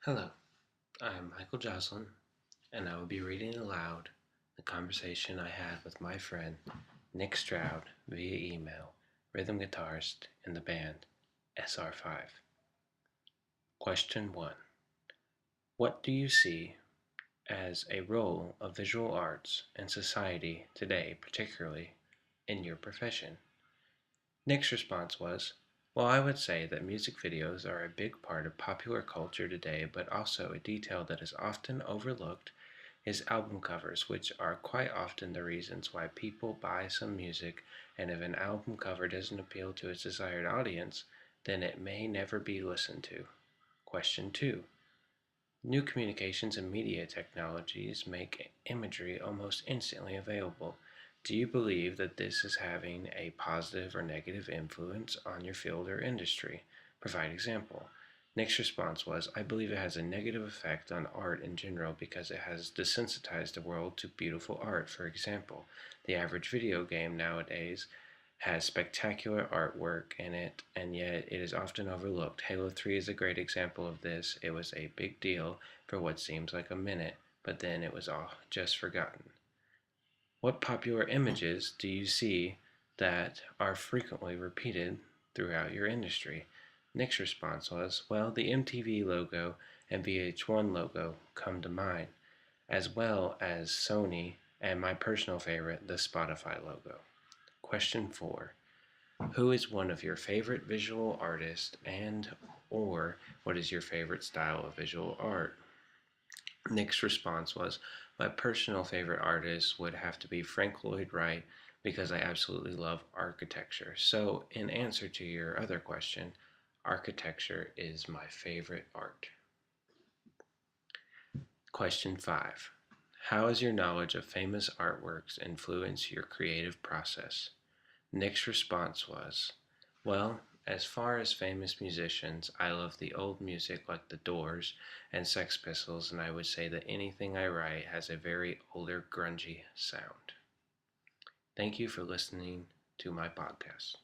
Hello, I'm Michael Jocelyn, and I will be reading aloud the conversation I had with my friend Nick Stroud via email, rhythm guitarist in the band SR5. Question 1. What do you see as a role of visual arts in society today, particularly in your profession? Nick's response was, well, I would say that music videos are a big part of popular culture today, but also a detail that is often overlooked is album covers, which are quite often the reasons why people buy some music, and if an album cover doesn't appeal to its desired audience, then it may never be listened to. Question 2. New communications and media technologies make imagery almost instantly available. Do you believe that this is having a positive or negative influence on your field or industry? Provide example. Nick's response was, I believe it has a negative effect on art in general because it has desensitized the world to beautiful art. For example, the average video game nowadays has spectacular artwork in it, and yet it is often overlooked. Halo 3 is a great example of this. It was a big deal for what seems like a minute, but then it was all just forgotten. What popular images do you see that are frequently repeated throughout your industry? Nick's response was, well, the MTV logo and VH1 logo come to mind, as well as Sony and my personal favorite, the Spotify logo. Question 4. Who is one of your favorite visual artists and or what is your favorite style of visual art? Nick's response was, my personal favorite artist would have to be Frank Lloyd Wright because I absolutely love architecture. So, in answer to your other question, architecture is my favorite art. Question 5. How has your knowledge of famous artworks influenced your creative process? Nick's response was, well, as far as famous musicians, I love the old music like The Doors and Sex Pistols, and I would say that anything I write has a very older, grungy sound. Thank you for listening to my podcast.